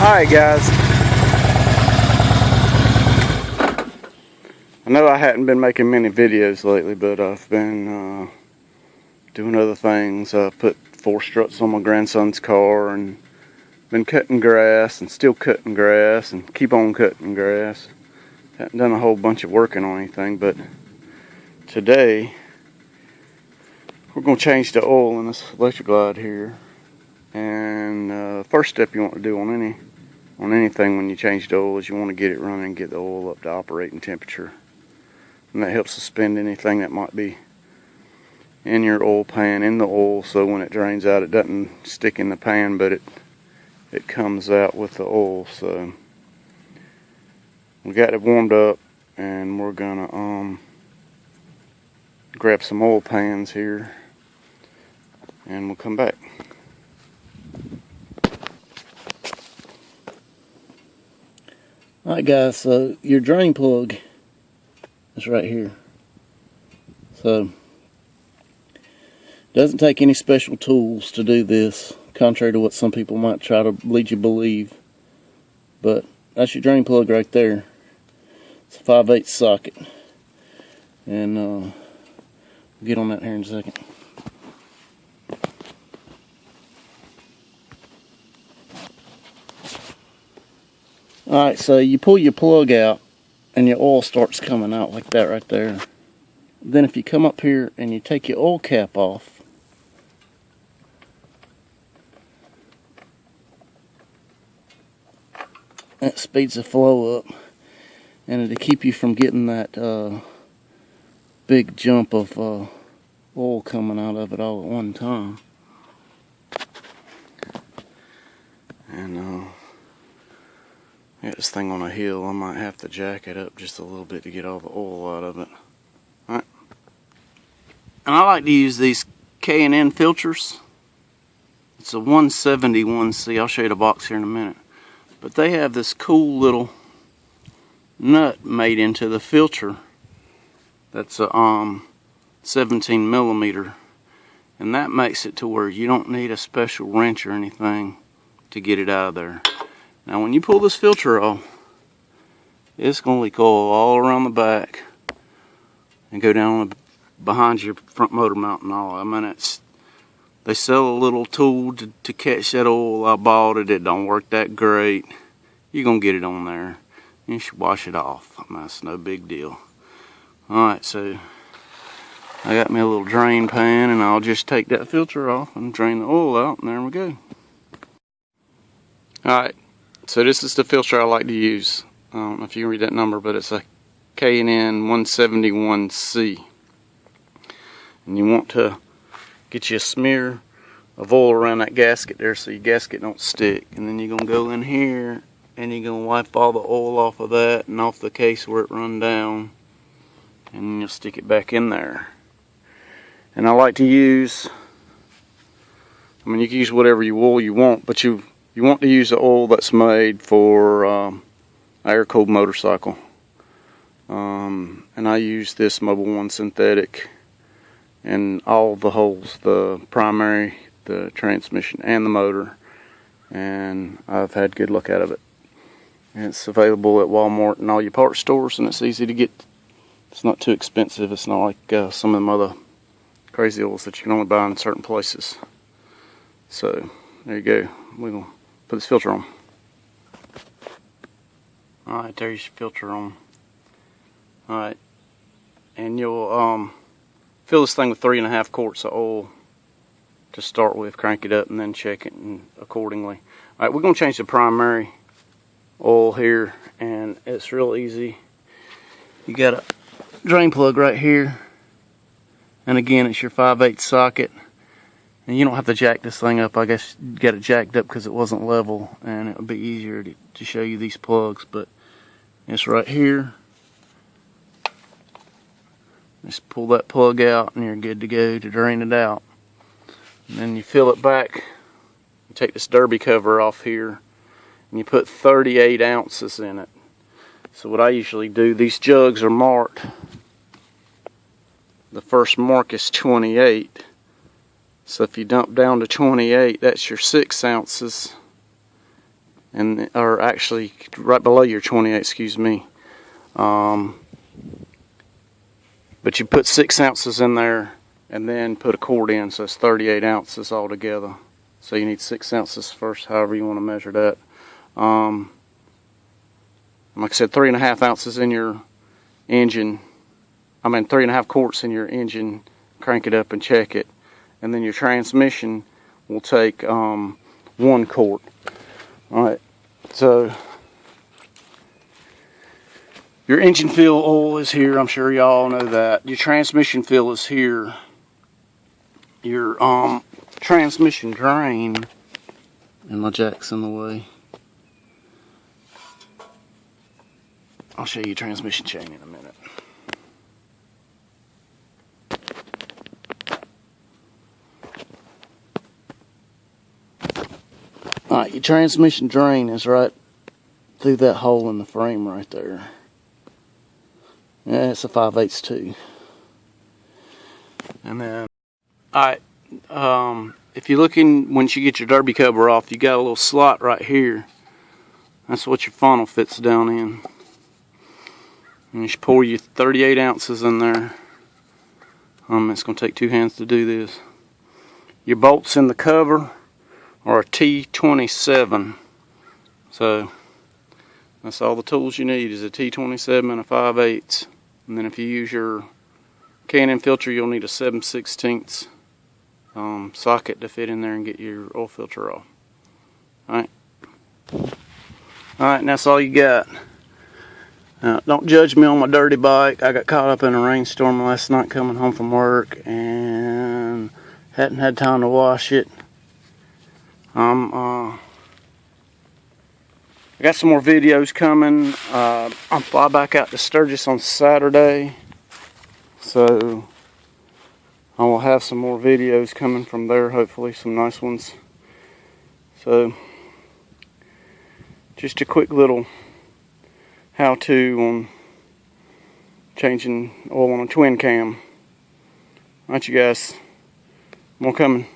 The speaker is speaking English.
Alright guys, I know I hadn't been making many videos lately, but I've been doing other things. I put 4 struts on my grandson's car and been cutting grass and still cutting grass and keep on cutting grass. Haven't done a whole bunch of working on anything, but today we're going to change the oil in this Electra Glide here. And first step you want to do on anything when you change the oil is you want to get it running and get the oil up to operating temperature. And that helps suspend anything that might be in your oil pan in the oil, so when it drains out it doesn't stick in the pan, but it comes out with the oil. So we got it warmed up and we're gonna grab some oil pans here and we'll come back. Alright guys, so your drain plug is right here. So it doesn't take any special tools to do this, contrary to what some people might try to lead you to believe. But that's your drain plug right there. It's a 5/8 socket. And we'll get on that here in a second. Alright, so you pull your plug out and your oil starts coming out like that right there. Then if you come up here and you take your oil cap off, that speeds the flow up, and it'll keep you from getting that big jump of oil coming out of it all at one time. And I got this thing on a hill. I might have to jack it up just a little bit to get all the oil out of it. Alright. And I like to use these K&N filters. It's a 171C. I'll show you the box here in a minute. But they have this cool little nut made into the filter. That's a 17 millimeter. And that makes it to where you don't need a special wrench or anything to get it out of there. Now when you pull this filter off, it's going to leak oil all around the back and go down behind your front motor mount and all. I mean, they sell a little tool to catch that oil. I bought it. It don't work that great. You're going to get it on there. You should wash it off. I mean, that's no big deal. Alright, so I got me a little drain pan and I'll just take that filter off and drain the oil out, and there we go. Alright. So this is the filter I like to use. I don't know if you can read that number, but it's a K&N 171C. And you want to get you a smear of oil around that gasket there so your gasket don't stick. And then you're going to go in here and you're going to wipe all the oil off of that and off the case where it run down. And you'll stick it back in there. And I like to use, I mean, you can use whatever oil you want, but you want to use the oil that's made for air-cooled motorcycle. And I use this Mobil 1 synthetic in all the holes, the primary, the transmission, and the motor. And I've had good luck out of it. And it's available at Walmart and all your parts stores, and it's easy to get. It's not too expensive. It's not like some of them other crazy oils that you can only buy in certain places. So there you go. We're going to put this filter on. Alright, there's your filter on. Alright, and you'll fill this thing with 3.5 quarts of oil to start with. Crank it up and then check it accordingly. Alright, we're going to change the primary oil here, and it's real easy. You got a drain plug right here, and again it's your 5/8 socket. And you don't have to jack this thing up. I guess you got it jacked up because it wasn't level, and it would be easier to show you these plugs, but it's right here. Just pull that plug out and you're good to go to drain it out. And then you fill it back. You take this derby cover off here and you put 38 ounces in it. So what I usually do, these jugs are marked. The first mark is 28. So if you dump down to 28, that's your 6 ounces. and or actually right below your 28, excuse me. But you put 6 ounces in there and then put a quart in, so it's 38 ounces altogether. So you need 6 ounces first, however you want to measure that. Like I said, 3.5 ounces in your engine. 3.5 quarts in your engine. Crank it up and check it, and then your transmission will take 1 quart. All right, so your engine fill oil is here. I'm sure y'all know that. Your transmission fill is here. Your transmission drain, and my jack's in the way. I'll show you transmission chain in a minute. Alright, your transmission drain is right through that hole in the frame right there. Yeah, it's a 5/8 too. And then, alright, if you're looking, once you get your derby cover off, you got a little slot right here. That's what your funnel fits down in. And you should pour your 38 ounces in there. It's going to take 2 hands to do this. Your bolts in the cover are a T27. So that's all the tools you need, is a T27 and a 5/8. And then if you use your K&N filter, you'll need a 7/16 socket to fit in there and get your oil filter off. Alright, and that's all you got. Don't judge me on my dirty bike. I got caught up in a rainstorm last night coming home from work and hadn't had time to wash it. I got some more videos coming. I'll fly back out to Sturgis on Saturday, so I will have some more videos coming from there, hopefully some nice ones. So just a quick little how-to on changing oil on a twin cam. Alright, you guys, more coming.